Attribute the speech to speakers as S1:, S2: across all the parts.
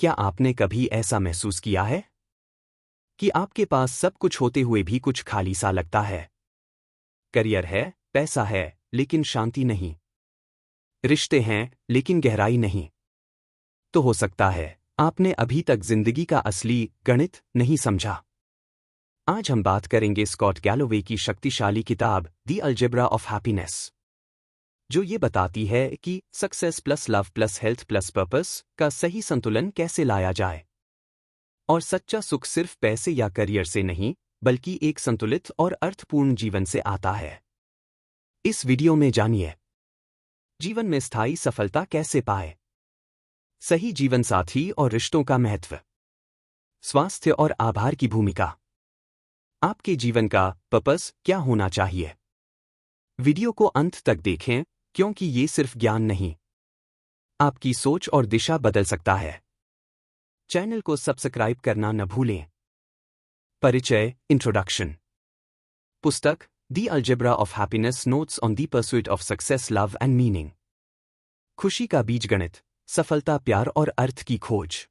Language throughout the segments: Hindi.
S1: क्या आपने कभी ऐसा महसूस किया है कि आपके पास सब कुछ होते हुए भी कुछ खाली सा लगता है? करियर है, पैसा है, लेकिन शांति नहीं। रिश्ते हैं, लेकिन गहराई नहीं। तो हो सकता है आपने अभी तक जिंदगी का असली गणित नहीं समझा। आज हम बात करेंगे स्कॉट गैलोवे की शक्तिशाली किताब द अलजेब्रा ऑफ हैप्पीनेस, जो ये बताती है कि success plus love plus health plus purpose का सही संतुलन कैसे लाया जाए। और सच्चा सुख सिर्फ पैसे या करियर से नहीं, बल्कि एक संतुलित और अर्थपूर्ण जीवन से आता है। इस वीडियो में जानिए जीवन में स्थायी सफलता कैसे पाए, सही जीवन साथी और रिश्तों का महत्व, स्वास्थ्य और आभार की भूमिका, आपके जीवन का पर्पस क्या होना चाहिए। वीडियो को अंत तक देखें, क्योंकि ये सिर्फ ज्ञान नहीं, आपकी सोच और दिशा बदल सकता है। चैनल को सब्सक्राइब करना न भूलें। परिचय, इंट्रोडक्शन। पुस्तक the algebra of happiness, notes on the pursuit of success, love and meaning. खुशी का बीजगणित, सफलता, प्यार और अर्थ की खोज।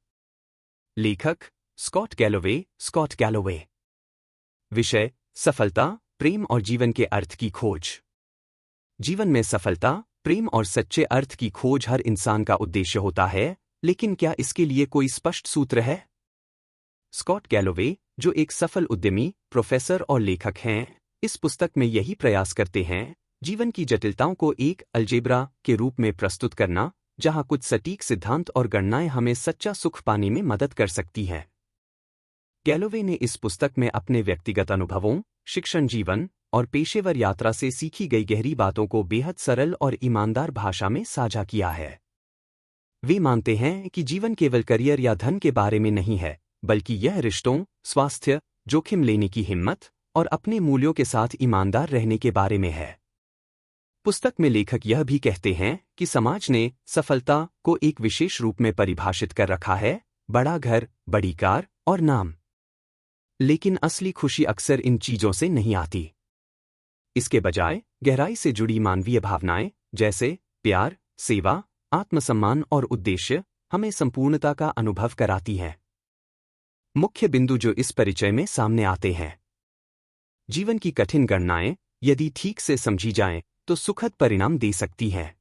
S1: लेखक स्कॉट गैलोवे। Scott Galloway. विषय सफलता, प्रेम और जीवन के अर्थ की खोज। जीवन में सफलता, प्रेम और सच्चे अर्थ की खोज हर इंसान का उद्देश्य होता है, लेकिन क्या इसके लिए कोई स्पष्ट सूत्र है? स्कॉट गैलोवे, जो एक सफल उद्यमी, प्रोफेसर और लेखक हैं, इस पुस्तक में यही प्रयास करते हैं जीवन की जटिलताओं को एक अलजेब्रा के रूप में प्रस्तुत करना, जहां कुछ सटीक सिद्धांत और गणनाएं हमें सच्चा सुख पाने में मदद कर सकती हैं। गैलोवे ने इस पुस्तक में अपने व्यक्तिगत अनुभवों, शिक्षण जीवन और पेशेवर यात्रा से सीखी गई गहरी बातों को बेहद सरल और ईमानदार भाषा में साझा किया है। वे मानते हैं कि जीवन केवल करियर या धन के बारे में नहीं है, बल्कि यह रिश्तों, स्वास्थ्य, जोखिम लेने की हिम्मत और अपने मूल्यों के साथ ईमानदार रहने के बारे में है। पुस्तक में लेखक यह भी कहते हैं कि समाज ने सफलता को एक विशेष रूप में परिभाषित कर रखा है, बड़ा घर, बड़ी कार और नाम। लेकिन असली खुशी अक्सर इन चीजों से नहीं आती। इसके बजाय गहराई से जुड़ी मानवीय भावनाएं, जैसे प्यार, सेवा, आत्मसम्मान और उद्देश्य, हमें संपूर्णता का अनुभव कराती हैं। मुख्य बिंदु जो इस परिचय में सामने आते हैं। जीवन की कठिन गणनाएं, यदि ठीक से समझी जाएं, तो सुखद परिणाम दे सकती हैं।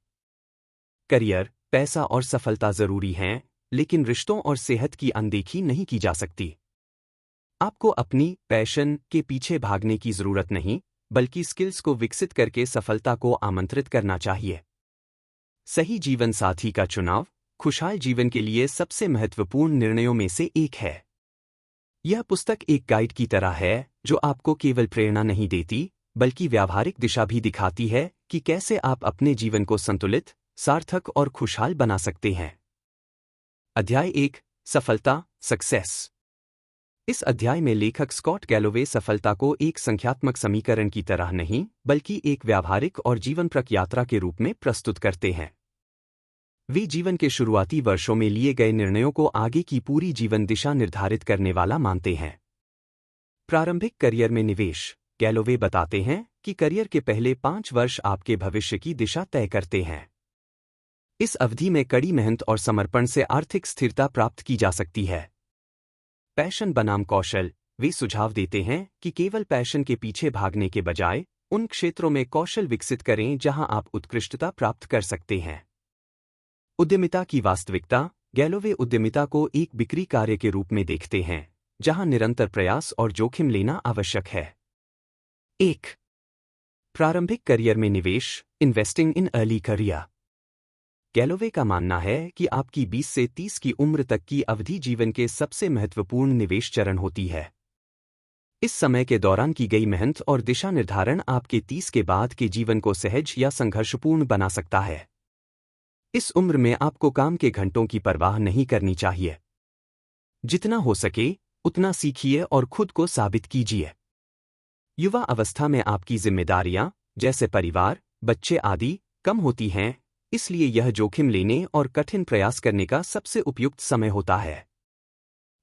S1: करियर, पैसा और सफलता जरूरी हैं, लेकिन रिश्तों और सेहत की अनदेखी नहीं की जा सकती। आपको अपनी पैशन के पीछे भागने की जरूरत नहीं, बल्कि स्किल्स को विकसित करके सफलता को आमंत्रित करना चाहिए। सही जीवन साथी का चुनाव खुशहाल जीवन के लिए सबसे महत्वपूर्ण निर्णयों में से एक है। यह पुस्तक एक गाइड की तरह है, जो आपको केवल प्रेरणा नहीं देती, बल्कि व्यावहारिक दिशा भी दिखाती है कि कैसे आप अपने जीवन को संतुलित, सार्थक और खुशहाल बना सकते हैं। अध्याय 1, सफलता, सक्सेस। इस अध्याय में लेखक स्कॉट गैलोवे सफलता को एक संख्यात्मक समीकरण की तरह नहीं, बल्कि एक व्यावहारिक और जीवनप्रक यात्रा के रूप में प्रस्तुत करते हैं। वे जीवन के शुरुआती वर्षों में लिए गए निर्णयों को आगे की पूरी जीवन दिशा निर्धारित करने वाला मानते हैं। प्रारंभिक करियर में निवेश। गैलोवे बताते हैं कि करियर के पहले 5 वर्ष आपके भविष्य की दिशा तय करते हैं। इस अवधि में कड़ी मेहनत और समर्पण से आर्थिक स्थिरता प्राप्त की जा सकती है। पैशन बनाम कौशल। वे सुझाव देते हैं कि केवल पैशन के पीछे भागने के बजाय उन क्षेत्रों में कौशल विकसित करें जहां आप उत्कृष्टता प्राप्त कर सकते हैं। उद्यमिता की वास्तविकता। गैलोवे उद्यमिता को एक बिक्री कार्य के रूप में देखते हैं, जहां निरंतर प्रयास और जोखिम लेना आवश्यक है। 1. प्रारंभिक करियर में निवेश, investing in early career. Galloway का मानना है कि आपकी 20 से 30 की उम्र तक की अवधि जीवन के सबसे महत्वपूर्ण निवेश चरण होती है। इस समय के दौरान की गई मेहनत और दिशा निर्धारण आपके 30 के बाद के जीवन को सहज या संघर्षपूर्ण बना सकता है। इस उम्र में आपको काम के घंटों की परवाह नहीं करनी चाहिए। जितना हो सके उतना सीखिए और खुद को साबित कीजिए। युवा अवस्था में आपकी जिम्मेदारियां, जैसे परिवार, बच्चे आदि, कम होती हैं, इसलिए यह जोखिम लेने और कठिन प्रयास करने का सबसे उपयुक्त समय होता है।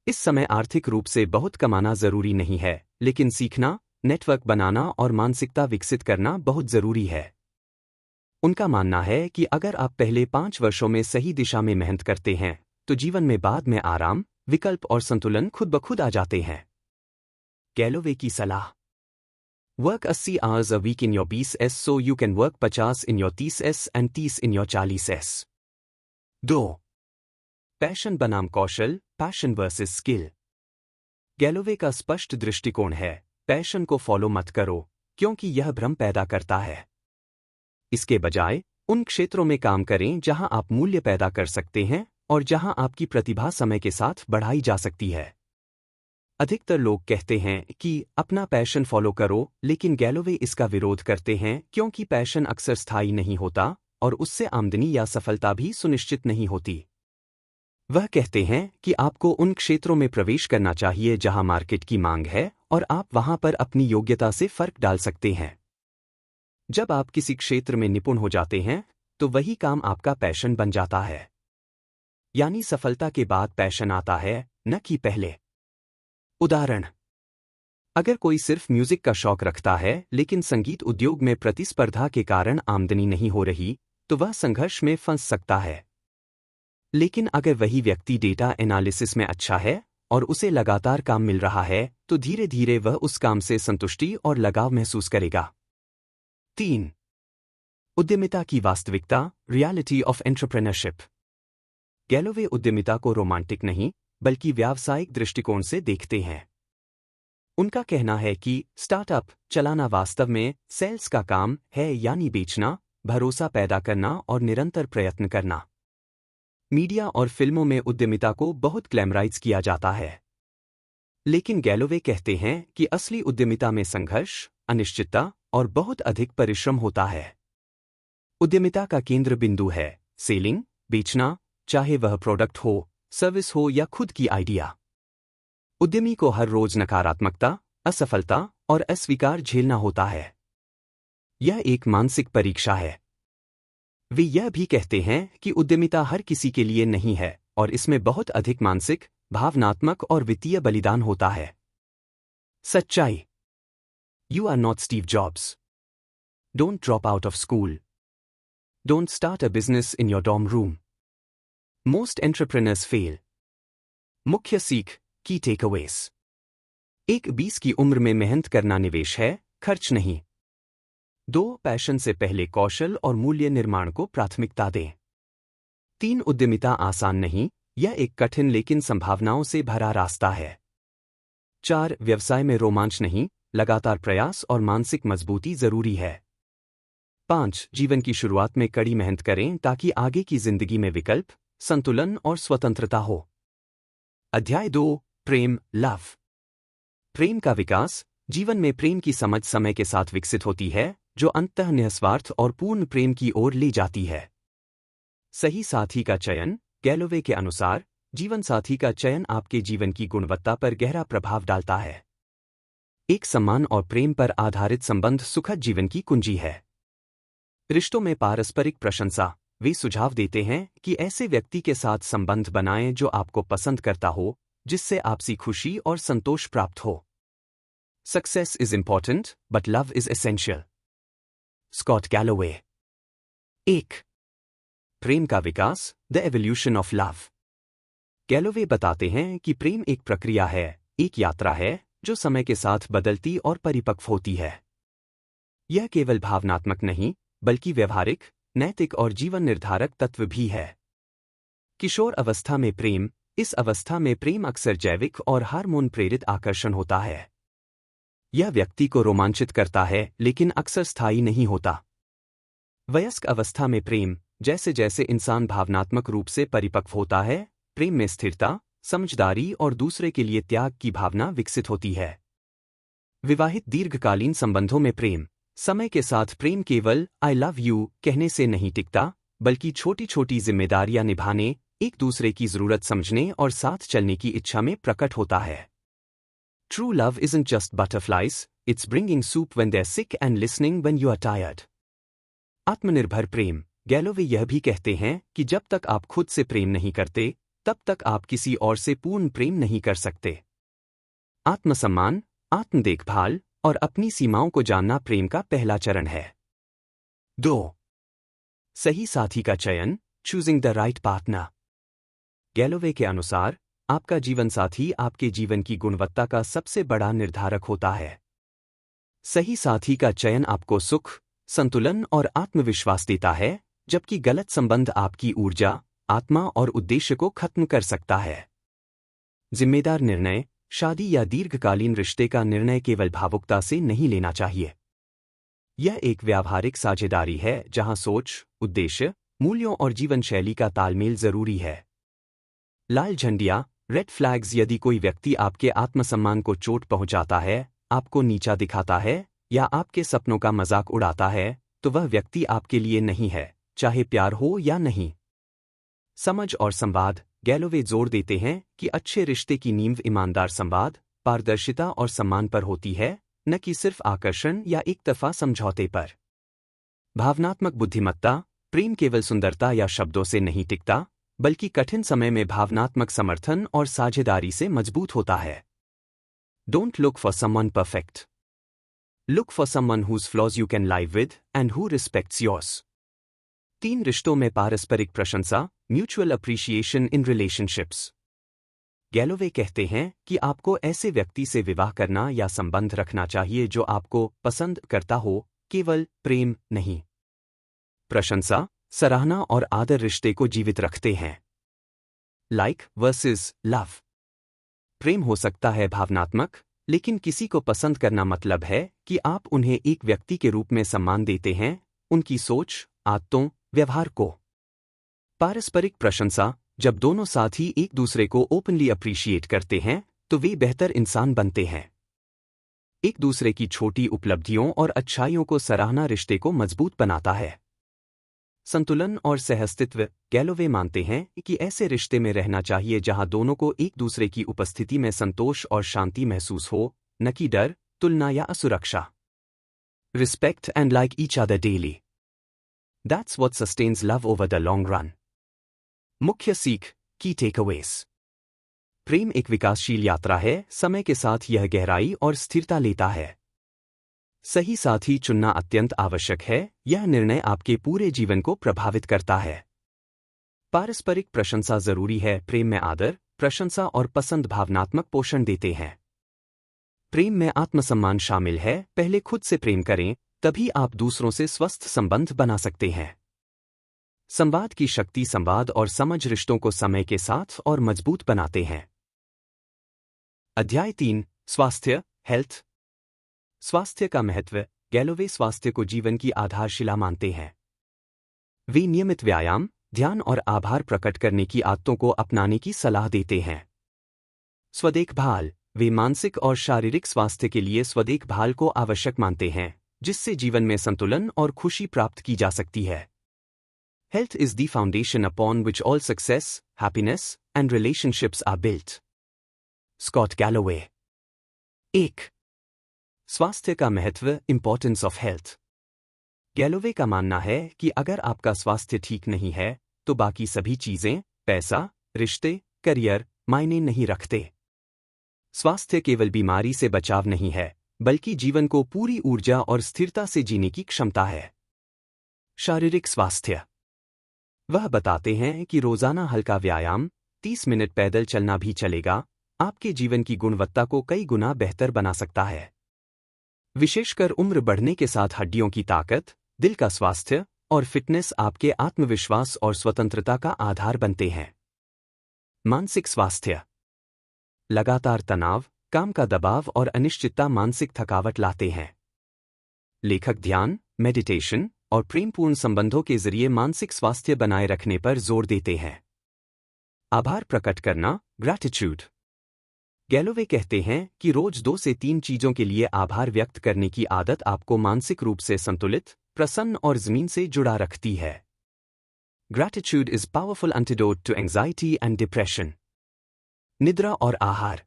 S1: इस समय आर्थिक रूप से बहुत कमाना जरूरी नहीं है, लेकिन सीखना, नेटवर्क बनाना और मानसिकता विकसित करना बहुत जरूरी है। उनका मानना है कि अगर आप पहले 5 वर्षों में सही दिशा में मेहनत करते हैं, तो जीवन में बाद में आराम, विकल्प और संतुलन खुद ब खुद आ जाते हैं। गैलोवे की सलाह। Work 80 hours a week in your 20s so you can work 50 in your 30s and 30 in your 40s। 2. Passion बनाम कौशल, पैशन वर्सेस स्किल। गैलोवे का स्पष्ट दृष्टिकोण है, पैशन को फॉलो मत करो, क्योंकि यह भ्रम पैदा करता है। इसके बजाय उन क्षेत्रों में काम करें जहां आप मूल्य पैदा कर सकते हैं और जहां आपकी प्रतिभा समय के साथ बढ़ाई जा सकती है। अधिकतर लोग कहते हैं कि अपना पैशन फॉलो करो, लेकिन गैलोवे इसका विरोध करते हैं क्योंकि पैशन अक्सर स्थायी नहीं होता और उससे आमदनी या सफलता भी सुनिश्चित नहीं होती। वह कहते हैं कि आपको उन क्षेत्रों में प्रवेश करना चाहिए जहां मार्केट की मांग है और आप वहां पर अपनी योग्यता से फर्क डाल सकते हैं। जब आप किसी क्षेत्र में निपुण हो जाते हैं तो वही काम आपका पैशन बन जाता है। यानी सफलता के बाद पैशन आता है, न कि पहले। उदाहरण, अगर कोई सिर्फ म्यूजिक का शौक रखता है लेकिन संगीत उद्योग में प्रतिस्पर्धा के कारण आमदनी नहीं हो रही, तो वह संघर्ष में फंस सकता है। लेकिन अगर वही व्यक्ति डेटा एनालिसिस में अच्छा है और उसे लगातार काम मिल रहा है, तो धीरे धीरे वह उस काम से संतुष्टि और लगाव महसूस करेगा। 3. उद्यमिता की वास्तविकता, रियलिटी ऑफ एंटरप्रेन्योरशिप। गैलोवे उद्यमिता को रोमांटिक नहीं, बल्कि व्यावसायिक दृष्टिकोण से देखते हैं। उनका कहना है कि स्टार्टअप चलाना वास्तव में सेल्स का काम है, यानी बेचना, भरोसा पैदा करना और निरंतर प्रयत्न करना। मीडिया और फिल्मों में उद्यमिता को बहुत ग्लैमराइज किया जाता है, लेकिन गैलोवे कहते हैं कि असली उद्यमिता में संघर्ष, अनिश्चितता और बहुत अधिक परिश्रम होता है। उद्यमिता का केंद्र बिंदु है सेलिंग, बेचना, चाहे वह प्रोडक्ट हो, सर्विस हो या खुद की आइडिया। उद्यमी को हर रोज नकारात्मकता, असफलता और अस्वीकार झेलना होता है। यह एक मानसिक परीक्षा है। वे यह भी कहते हैं कि उद्यमिता हर किसी के लिए नहीं है और इसमें बहुत अधिक मानसिक, भावनात्मक और वित्तीय बलिदान होता है। सच्चाई। You are not Steve Jobs. Don't drop out of school. Don't start a business in your dorm room. Most entrepreneurs fail. मुख्य सीख, की टेकअवेज। 20 की उम्र में मेहनत करना निवेश है, खर्च नहीं। 2. पैशन से पहले कौशल और मूल्य निर्माण को प्राथमिकता दें। 3. उद्यमिता आसान नहीं, यह एक कठिन लेकिन संभावनाओं से भरा रास्ता है। 4. व्यवसाय में रोमांच नहीं, लगातार प्रयास और मानसिक मजबूती जरूरी है। 5. जीवन की शुरुआत में कड़ी मेहनत करें ताकि आगे की जिंदगी में विकल्प, संतुलन और स्वतंत्रता हो। अध्याय 2, प्रेम, लव। प्रेम का विकास। जीवन में प्रेम की समझ समय के साथ विकसित होती है, जो अंततः निस्वार्थ और पूर्ण प्रेम की ओर ले जाती है। सही साथी का चयन। गैलोवे के अनुसार जीवन साथी का चयन आपके जीवन की गुणवत्ता पर गहरा प्रभाव डालता है। एक सम्मान और प्रेम पर आधारित संबंध सुखद जीवन की कुंजी है। रिश्तों में पारस्परिक प्रशंसा। वे सुझाव देते हैं कि ऐसे व्यक्ति के साथ संबंध बनाएं जो आपको पसंद करता हो, जिससे आपसी खुशी और संतोष प्राप्त हो। Success is important but love is essential. Scott Galloway. 1. प्रेम का विकास, the evolution of love. Galloway बताते हैं कि प्रेम एक प्रक्रिया है, एक यात्रा है जो समय के साथ बदलती और परिपक्व होती है। यह केवल भावनात्मक नहीं, बल्कि व्यवहारिक, नैतिक और जीवन निर्धारक तत्व भी है। किशोर अवस्था में प्रेम। इस अवस्था में प्रेम अक्सर जैविक और हार्मोन प्रेरित आकर्षण होता है। यह व्यक्ति को रोमांचित करता है लेकिन अक्सर स्थायी नहीं होता। वयस्क अवस्था में प्रेम। जैसे जैसे इंसान भावनात्मक रूप से परिपक्व होता है, प्रेम में स्थिरता, समझदारी और दूसरे के लिए त्याग की भावना विकसित होती है। विवाहित दीर्घकालीन संबंधों में प्रेम। समय के साथ प्रेम केवल आई लव यू कहने से नहीं टिकता, बल्कि छोटी छोटी जिम्मेदारियां निभाने, एक दूसरे की जरूरत समझने और साथ चलने की इच्छा में प्रकट होता है। True love isn't just butterflies, it's bringing soup when they're sick and listening when you are tired. आत्मनिर्भर प्रेम। गैलोवे यह भी कहते हैं कि जब तक आप खुद से प्रेम नहीं करते, तब तक आप किसी और से पूर्ण प्रेम नहीं कर सकते। आत्मसम्मान, आत्म देखभाल और अपनी सीमाओं को जानना प्रेम का पहला चरण है। 2. सही साथी का चयन, choosing the right partner. Galloway के अनुसार आपका जीवनसाथी आपके जीवन की गुणवत्ता का सबसे बड़ा निर्धारक होता है। सही साथी का चयन आपको सुख, संतुलन और आत्मविश्वास देता है, जबकि गलत संबंध आपकी ऊर्जा, आत्मा और उद्देश्य को खत्म कर सकता है। जिम्मेदार निर्णय, शादी या दीर्घकालीन रिश्ते का निर्णय केवल भावुकता से नहीं लेना चाहिए। यह एक व्यावहारिक साझेदारी है जहां सोच, उद्देश्य, मूल्यों और जीवन शैली का तालमेल जरूरी है। लाल झंडियां, रेड फ्लैग्स। यदि कोई व्यक्ति आपके आत्मसम्मान को चोट पहुंचाता है, आपको नीचा दिखाता है या आपके सपनों का मजाक उड़ाता है, तो वह व्यक्ति आपके लिए नहीं है, चाहे प्यार हो या नहीं। समझ और संवाद। गैलोवे जोर देते हैं कि अच्छे रिश्ते की नींव ईमानदार संवाद, पारदर्शिता और सम्मान पर होती है, न कि सिर्फ आकर्षण या एकतरफा समझौते पर। भावनात्मक बुद्धिमत्ता। प्रेम केवल सुंदरता या शब्दों से नहीं टिकता, बल्कि कठिन समय में भावनात्मक समर्थन और साझेदारी से मजबूत होता है। Don't look for someone perfect, look for someone whose flaws you can live with and who respects yours. 3 रिश्तों में पारस्परिक प्रशंसा, mutual appreciation in relationships. Galloway कहते हैं कि आपको ऐसे व्यक्ति से विवाह करना या संबंध रखना चाहिए जो आपको पसंद करता हो, केवल प्रेम नहीं। प्रशंसा, सराहना और आदर रिश्ते को जीवित रखते हैं। Like versus love. प्रेम हो सकता है भावनात्मक, लेकिन किसी को पसंद करना मतलब है कि आप उन्हें एक व्यक्ति के रूप में सम्मान देते हैं, उनकी सोच, आदतों, व्यवहार को। पारस्परिक प्रशंसा। जब दोनों साथी एक दूसरे को ओपनली अप्रिशिएट करते हैं, तो वे बेहतर इंसान बनते हैं। एक दूसरे की छोटी उपलब्धियों और अच्छाइयों को सराहना रिश्ते को मजबूत बनाता है। संतुलन और सहअस्तित्व। गैलोवे मानते हैं कि ऐसे रिश्ते में रहना चाहिए जहां दोनों को एक दूसरे की उपस्थिति में संतोष और शांति महसूस हो, न कि डर, तुलना या असुरक्षा। Respect and like each other daily, that's what sustains love over the long run. मुख्य सीख, की टेकअवेज। प्रेम एक विकासशील यात्रा है, समय के साथ यह गहराई और स्थिरता लेता है। सही साथी चुनना अत्यंत आवश्यक है, यह निर्णय आपके पूरे जीवन को प्रभावित करता है। पारस्परिक प्रशंसा जरूरी है। प्रेम में आदर, प्रशंसा और पसंद भावनात्मक पोषण देते हैं। प्रेम में आत्मसम्मान शामिल है। पहले खुद से प्रेम करें, तभी आप दूसरों से स्वस्थ संबंध बना सकते हैं। संवाद की शक्ति। संवाद और समझ रिश्तों को समय के साथ और मजबूत बनाते हैं। अध्याय 3, स्वास्थ्य, हेल्थ। स्वास्थ्य का महत्व। गैलोवे स्वास्थ्य को जीवन की आधारशिला मानते हैं। वे नियमित व्यायाम, ध्यान और आभार प्रकट करने की आदतों को अपनाने की सलाह देते हैं। स्वदेखभाल। वे मानसिक और शारीरिक स्वास्थ्य के लिए स्वदेखभाल को आवश्यक मानते हैं, जिससे जीवन में संतुलन और खुशी प्राप्त की जा सकती है। Health is the foundation upon which all success, happiness, and relationships are built. Scott Galloway। 1. स्वास्थ्य का महत्व, इंपॉर्टेंस ऑफ हेल्थ। गैलोवे का मानना है कि अगर आपका स्वास्थ्य ठीक नहीं है, तो बाकी सभी चीजें, पैसा, रिश्ते, करियर, मायने नहीं रखते। स्वास्थ्य केवल बीमारी से बचाव नहीं है, बल्कि जीवन को पूरी ऊर्जा और स्थिरता से जीने की क्षमता है। शारीरिक स्वास्थ्य। वह बताते हैं कि रोजाना हल्का व्यायाम, 30 मिनट पैदल चलना भी चलेगा, आपके जीवन की गुणवत्ता को कई गुना बेहतर बना सकता है। विशेषकर उम्र बढ़ने के साथ हड्डियों की ताकत, दिल का स्वास्थ्य और फिटनेस आपके आत्मविश्वास और स्वतंत्रता का आधार बनते हैं। मानसिक स्वास्थ्य। लगातार तनाव, काम का दबाव और अनिश्चितता मानसिक थकावट लाते हैं। लेखक ध्यान, मेडिटेशन और प्रेमपूर्ण संबंधों के जरिए मानसिक स्वास्थ्य बनाए रखने पर जोर देते हैं। आभार प्रकट करना, ग्रैटिट्यूड। गैलोवे कहते हैं कि रोज 2 से 3 चीजों के लिए आभार व्यक्त करने की आदत आपको मानसिक रूप से संतुलित, प्रसन्न और जमीन से जुड़ा रखती है। Gratitude is powerful antidote to anxiety and depression. निद्रा और आहार।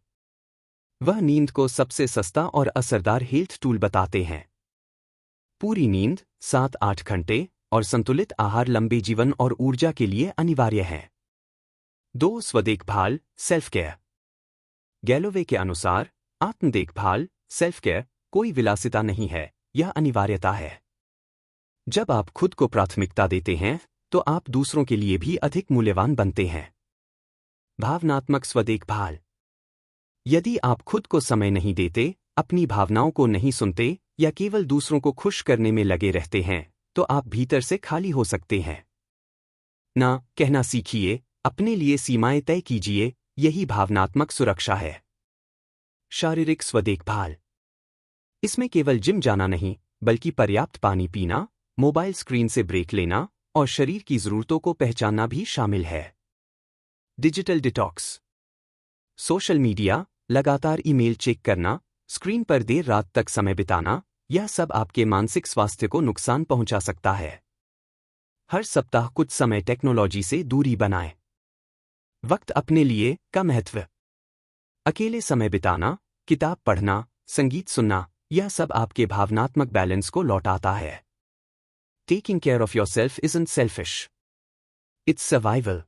S1: वह नींद को सबसे सस्ता और असरदार हेल्थ टूल बताते हैं। पूरी नींद, 7-8 घंटे, और संतुलित आहार लंबे जीवन और ऊर्जा के लिए अनिवार्य है। 2. स्वदेखभाल, सेल्फ केयर। गैलोवे के अनुसार आत्म देखभाल, सेल्फ केयर, कोई विलासिता नहीं है, यह अनिवार्यता है। जब आप खुद को प्राथमिकता देते हैं, तो आप दूसरों के लिए भी अधिक मूल्यवान बनते हैं। भावनात्मक स्वदेखभाल। यदि आप खुद को समय नहीं देते, अपनी भावनाओं को नहीं सुनते या केवल दूसरों को खुश करने में लगे रहते हैं, तो आप भीतर से खाली हो सकते हैं। ना कहना सीखिए, अपने लिए सीमाएं तय कीजिए, यही भावनात्मक सुरक्षा है। शारीरिक स्वदेखभाल। इसमें केवल जिम जाना नहीं, बल्कि पर्याप्त पानी पीना, मोबाइल स्क्रीन से ब्रेक लेना और शरीर की जरूरतों को पहचानना भी शामिल है। Digital detox. सोशल मीडिया, लगातार ईमेल चेक करना, स्क्रीन पर देर रात तक समय बिताना, यह सब आपके मानसिक स्वास्थ्य को नुकसान पहुंचा सकता है। हर सप्ताह कुछ समय टेक्नोलॉजी से दूरी बनाएं। वक्त अपने लिए का महत्व। अकेले समय बिताना, किताब पढ़ना, संगीत सुनना, यह सब आपके भावनात्मक बैलेंस को लौटाता है। Taking care of yourself isn't selfish, it's survival.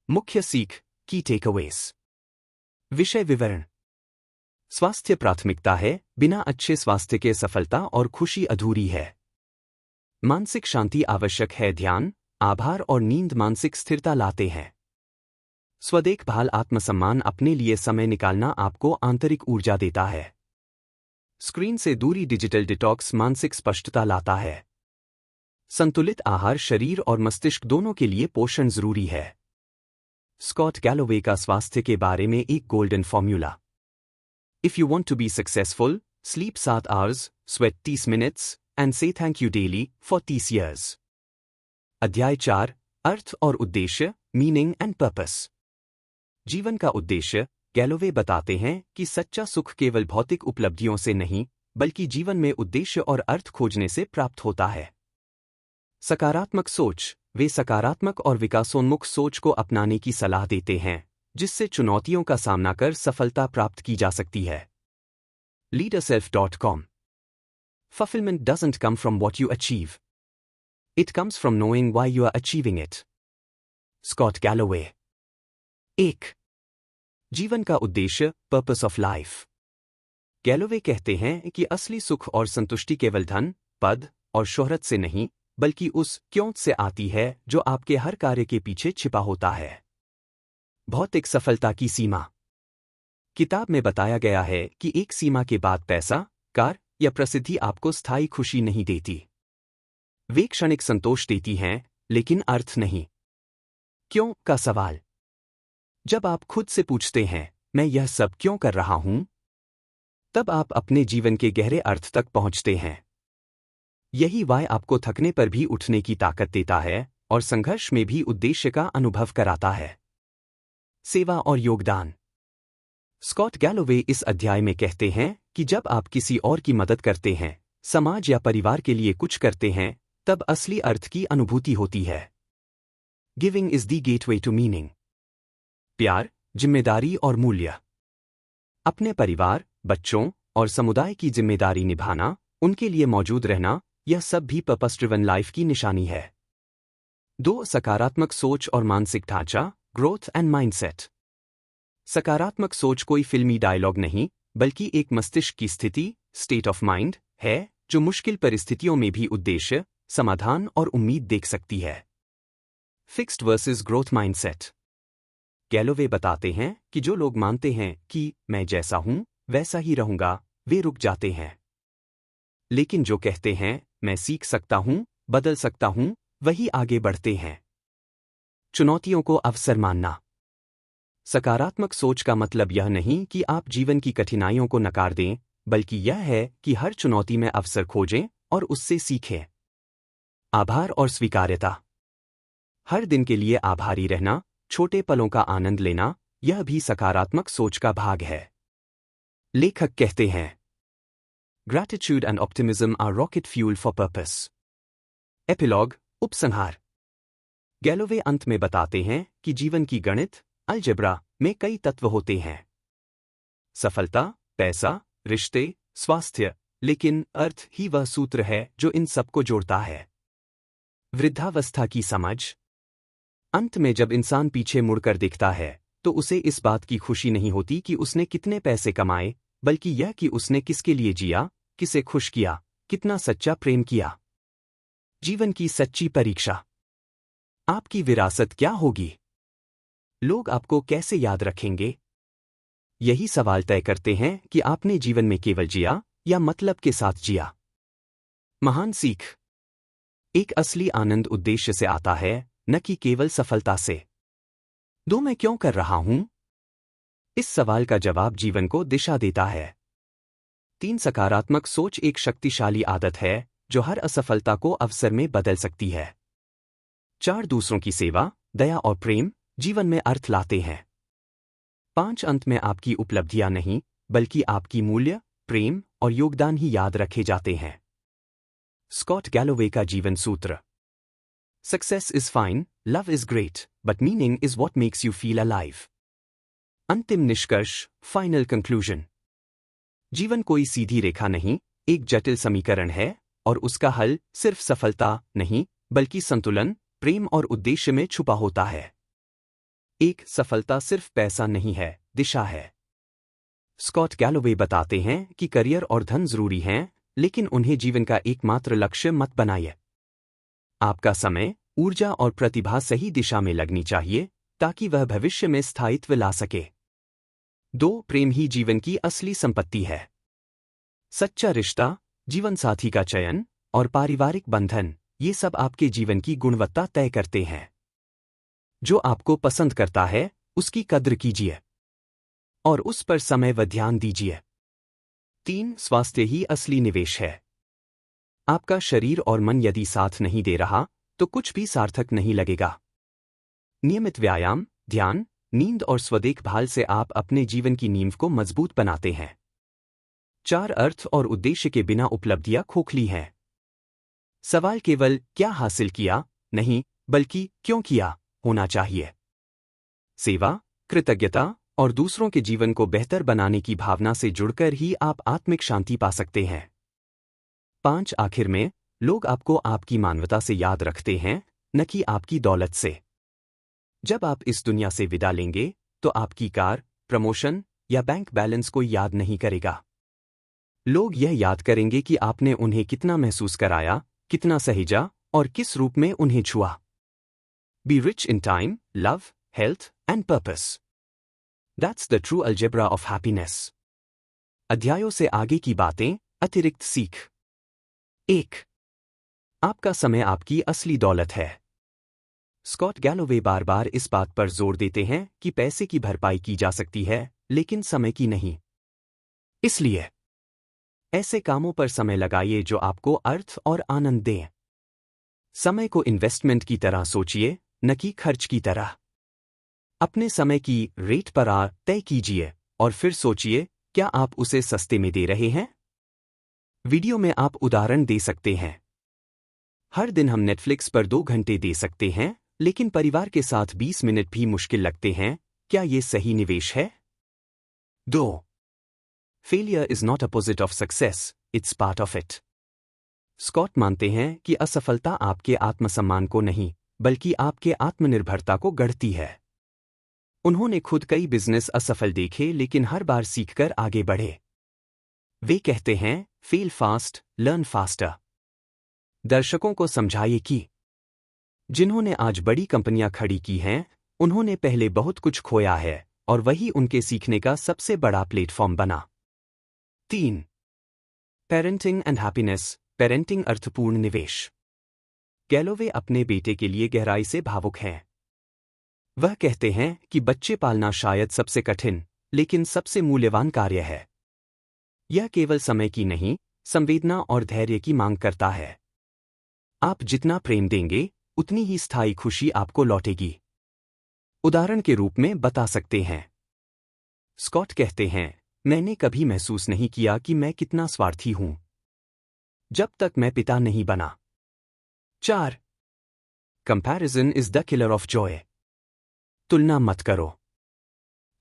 S1: मुख्य सीख, की टेकअवेज। विषय विवरण। स्वास्थ्य प्राथमिकता है, बिना अच्छे स्वास्थ्य के सफलता और खुशी अधूरी है। मानसिक शांति आवश्यक है, ध्यान, आभार और नींद मानसिक स्थिरता लाते हैं। स्वदेखभाल आत्मसम्मान, अपने लिए समय निकालना आपको आंतरिक ऊर्जा देता है। स्क्रीन से दूरी डिजिटल डिटॉक्स मानसिक स्पष्टता लाता है। संतुलित आहार शरीर और मस्तिष्क दोनों के लिए पोषण जरूरी है। स्कॉट गैलोवे का स्वास्थ्य के बारे में एक golden formula. If you want to be successful, sleep 7 hours, sweat 30 minutes and say thank you daily for 30 years। अध्याय 4, अर्थ और उद्देश्य, मीनिंग एंड पर्पस। जीवन का उद्देश्य। गैलोवे बताते हैं कि सच्चा सुख केवल भौतिक उपलब्धियों से नहीं, बल्कि जीवन में उद्देश्य और अर्थ खोजने से प्राप्त होता है। सकारात्मक सोच। वे सकारात्मक और विकासोन्मुख सोच को अपनाने की सलाह देते हैं, जिससे चुनौतियों का सामना कर सफलता प्राप्त की जा सकती है। leaderself.com। Fulfillment doesn't come from what you achieve. It comes from knowing why you are achieving it. Scott Galloway. 1. जीवन का उद्देश्य, पर्पस ऑफ लाइफ। गैलोवे कहते हैं कि असली सुख और संतुष्टि केवल धन, पद और शोहरत से नहीं, बल्कि उस क्यों से आती है जो आपके हर कार्य के पीछे छिपा होता है। भौतिक सफलता की सीमा। किताब में बताया गया है कि एक सीमा के बाद पैसा, कार या प्रसिद्धि आपको स्थायी खुशी नहीं देती। वे क्षणिक संतोष देती हैं, लेकिन अर्थ नहीं। क्यों का सवाल। जब आप खुद से पूछते हैं, मैं यह सब क्यों कर रहा हूं, तब आप अपने जीवन के गहरे अर्थ तक पहुंचते हैं। यही वाय आपको थकने पर भी उठने की ताकत देता है और संघर्ष में भी उद्देश्य का अनुभव कराता है। सेवा और योगदान। स्कॉट गैलोवे इस अध्याय में कहते हैं कि जब आप किसी और की मदद करते हैं, समाज या परिवार के लिए कुछ करते हैं, तब असली अर्थ की अनुभूति होती है। Giving is the gateway to meaning. प्यार, जिम्मेदारी और मूल्य। अपने परिवार, बच्चों और समुदाय की जिम्मेदारी निभाना, उनके लिए मौजूद रहना, यह सब भी पर्पस ड्रिवन लाइफ की निशानी है। 2. सकारात्मक सोच और मानसिक ढांचा, ग्रोथ एंड माइंडसेट। सकारात्मक सोच कोई फिल्मी डायलॉग नहीं, बल्कि एक मस्तिष्क की स्थिति, स्टेट ऑफ माइंड है, जो मुश्किल परिस्थितियों में भी उद्देश्य, समाधान और उम्मीद देख सकती है। Fixed versus growth mindset. Galloway बताते हैं कि जो लोग मानते हैं कि मैं जैसा हूं वैसा ही रहूंगा, वे रुक जाते हैं। लेकिन जो कहते हैं मैं सीख सकता हूं, बदल सकता हूं, वही आगे बढ़ते हैं। चुनौतियों को अवसर मानना। सकारात्मक सोच का मतलब यह नहीं कि आप जीवन की कठिनाइयों को नकार दें, बल्कि यह है कि हर चुनौती में अवसर खोजें और उससे सीखें। आभार और स्वीकार्यता। हर दिन के लिए आभारी रहना, छोटे पलों का आनंद लेना, यह भी सकारात्मक सोच का भाग है। लेखक कहते हैं, Gratitude and optimism are rocket fuel for purpose. Epilogue, उपसंहार। गैलोवे अंत में बताते हैं कि जीवन की गणित, अलजेब्रा में कई तत्व होते हैं। सफलता, पैसा, रिश्ते, स्वास्थ्य, लेकिन अर्थ ही वह सूत्र है जो इन सबको जोड़ता है। वृद्धावस्था की समझ। अंत में जब इंसान पीछे मुड़कर देखता है, तो उसे इस बात की खुशी नहीं होती कि उसने कितने पैसे कमाए, बल्कि यह कि उसने किसके लिए जिया, किसे खुश किया, कितना सच्चा प्रेम किया। जीवन की सच्ची परीक्षा। आपकी विरासत क्या होगी? लोग आपको कैसे याद रखेंगे? यही सवाल तय करते हैं कि आपने जीवन में केवल जिया या मतलब के साथ जिया। महान सीख। एक असली आनंद उद्देश्य से आता है, न कि केवल सफलता से। दो मैं क्यों कर रहा हूं? इस सवाल का जवाब जीवन को दिशा देता है। 3 सकारात्मक सोच एक शक्तिशाली आदत है जो हर असफलता को अवसर में बदल सकती है। 4 दूसरों की सेवा, दया और प्रेम जीवन में अर्थ लाते हैं। 5 अंत में आपकी उपलब्धियां नहीं, बल्कि आपकी मूल्य, प्रेम और योगदान ही याद रखे जाते हैं। स्कॉट गैलोवे का जीवन सूत्र। Success is fine, love is great, but meaning is what makes you feel alive. अंतिम निष्कर्ष, फाइनल कंक्लूजन। जीवन कोई सीधी रेखा नहीं, एक जटिल समीकरण है, और उसका हल सिर्फ सफलता नहीं, बल्कि संतुलन, प्रेम और उद्देश्य में छुपा होता है। एक सफलता सिर्फ पैसा नहीं है, दिशा है। स्कॉट गैलोवे बताते हैं कि करियर और धन जरूरी हैं, लेकिन उन्हें जीवन का एकमात्र लक्ष्य मत बनाइए। आपका समय, ऊर्जा और प्रतिभा सही दिशा में लगनी चाहिए, ताकि वह भविष्य में स्थायित्व ला सके। 2 प्रेम ही जीवन की असली संपत्ति है। सच्चा रिश्ता, जीवन साथी का चयन और पारिवारिक बंधन, ये सब आपके जीवन की गुणवत्ता तय करते हैं। जो आपको पसंद करता है, उसकी कद्र कीजिए और उस पर समय व ध्यान दीजिए। 3 स्वास्थ्य ही असली निवेश है। आपका शरीर और मन यदि साथ नहीं दे रहा, तो कुछ भी सार्थक नहीं लगेगा। नियमित व्यायाम, ध्यान, नींद और स्वदेखभाल से आप अपने जीवन की नींव को मजबूत बनाते हैं। 4 अर्थ और उद्देश्य के बिना उपलब्धियां खोखली हैं। सवाल केवल क्या हासिल किया नहीं, बल्कि क्यों किया होना चाहिए। सेवा, कृतज्ञता और दूसरों के जीवन को बेहतर बनाने की भावना से जुड़कर ही आप आत्मिक शांति पा सकते हैं। 5 आखिर में, लोग आपको आपकी मानवता से याद रखते हैं, न कि आपकी दौलत से। जब आप इस दुनिया से विदा लेंगे, तो आपकी कार, प्रमोशन या बैंक बैलेंस कोई याद नहीं करेगा। लोग यह याद करेंगे कि आपने उन्हें कितना महसूस कराया, कितना सहेजा और किस रूप में उन्हें छुआ। Be rich in time, love, health and purpose. That's the true algebra of happiness. अध्यायों से आगे की बातें, अतिरिक्त सीख। 1. आपका समय आपकी असली दौलत है। स्कॉट गैलोवे बार बार इस बात पर जोर देते हैं कि पैसे की भरपाई की जा सकती है, लेकिन समय की नहीं। इसलिए ऐसे कामों पर समय लगाइए जो आपको अर्थ और आनंद दें। समय को इन्वेस्टमेंट की तरह सोचिए, न कि खर्च की तरह। अपने समय की रेट पर तय कीजिए और फिर सोचिए, क्या आप उसे सस्ते में दे रहे हैं? वीडियो में आप उदाहरण दे सकते हैं। हर दिन हम नेटफ्लिक्स पर 2 घंटे दे सकते हैं, लेकिन परिवार के साथ 20 मिनट भी मुश्किल लगते हैं। क्या ये सही निवेश है? 2. Failure is not opposite of success, it's part of it. Scott मानते हैं कि असफलता आपके आत्मसम्मान को नहीं, बल्कि आपके आत्मनिर्भरता को गढ़ती है। उन्होंने खुद कई बिजनेस असफल देखे, लेकिन हर बार सीखकर आगे बढ़े। वे कहते हैं, फेल फास्ट, लर्न फास्टर। दर्शकों को समझाइए कि जिन्होंने आज बड़ी कंपनियां खड़ी की हैं, उन्होंने पहले बहुत कुछ खोया है, और वही उनके सीखने का सबसे बड़ा प्लेटफॉर्म बना। 3. पेरेंटिंग एंड हैप्पीनेस, पेरेंटिंग अर्थपूर्ण निवेश। गैलोवे अपने बेटे के लिए गहराई से भावुक हैं। वह कहते हैं कि बच्चे पालना शायद सबसे कठिन, लेकिन सबसे मूल्यवान कार्य है। यह केवल समय की नहीं, संवेदना और धैर्य की मांग करता है। आप जितना प्रेम देंगे, उतनी ही स्थायी खुशी आपको लौटेगी। उदाहरण के रूप में बता सकते हैं। स्कॉट कहते हैं, मैंने कभी महसूस नहीं किया कि मैं कितना स्वार्थी हूं, जब तक मैं पिता नहीं बना। 4. Comparison is the killer of Joy. तुलना मत करो।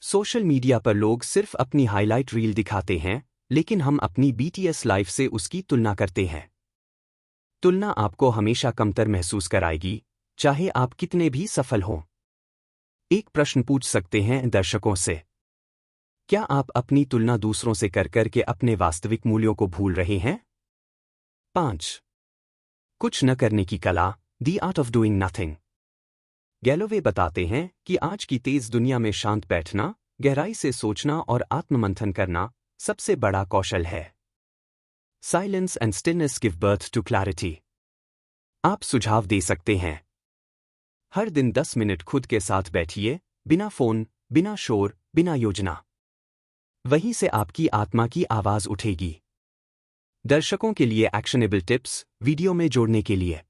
S1: सोशल मीडिया पर लोग सिर्फ अपनी हाइलाइट रील दिखाते हैं, लेकिन हम अपनी BTS लाइफ से उसकी तुलना करते हैं। तुलना आपको हमेशा कमतर महसूस कराएगी, चाहे आप कितने भी सफल हों। एक प्रश्न पूछ सकते हैं दर्शकों से, क्या आप अपनी तुलना दूसरों से कर के अपने वास्तविक मूल्यों को भूल रहे हैं? 5. कुछ न करने की कला, the art of doing nothing. Galloway बताते हैं कि आज की तेज दुनिया में शांत बैठना, गहराई से सोचना और आत्ममंथन करना सबसे बड़ा कौशल है। Silence and stillness give birth to clarity. आप सुझाव दे सकते हैं। हर दिन 10 मिनट खुद के साथ बैठिए, बिना फोन, बिना शोर, बिना योजना। वहीं से आपकी आत्मा की आवाज उठेगी। दर्शकों के लिए एक्शनेबल टिप्स वीडियो में जोड़ने के लिए।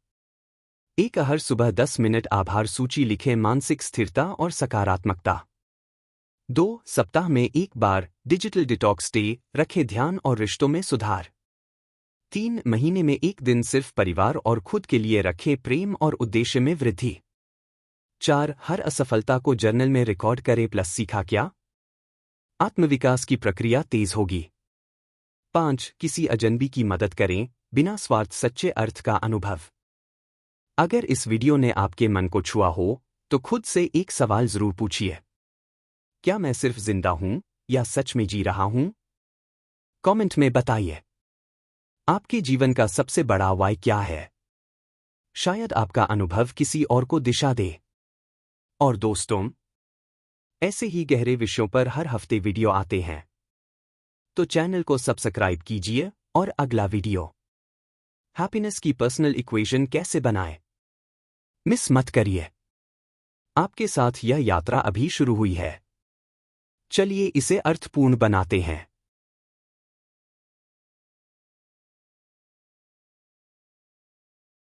S1: एक हर सुबह 10 मिनट आभार सूची लिखें, मानसिक स्थिरता और सकारात्मकता। 2 सप्ताह में एक बार डिजिटल डिटॉक्स डे रखें, ध्यान और रिश्तों में सुधार। 3 महीने में एक दिन सिर्फ परिवार और खुद के लिए रखें, प्रेम और उद्देश्य में वृद्धि। 4 हर असफलता को जर्नल में रिकॉर्ड करें, प्लस सीखा क्या? आत्मविकास की प्रक्रिया तेज होगी। 5 किसी अजनबी की मदद करें, बिना स्वार्थ, सच्चे अर्थ का अनुभव। अगर इस वीडियो ने आपके मन को छुआ हो तो खुद से एक सवाल जरूर पूछिए, क्या मैं सिर्फ जिंदा हूं या सच में जी रहा हूं? कमेंट में बताइए। आपके जीवन का सबसे बड़ा वाई क्या है? शायद आपका अनुभव किसी और को दिशा दे। और दोस्तों, ऐसे ही गहरे विषयों पर हर हफ्ते वीडियो आते हैं, तो चैनल को सब्सक्राइब कीजिए। और अगला वीडियो, हैप्पीनेस की पर्सनल इक्वेशन कैसे बनाएं, मिस मत करिए। आपके साथ यह यात्रा अभी शुरू हुई है। चलिए इसे अर्थपूर्ण बनाते हैं।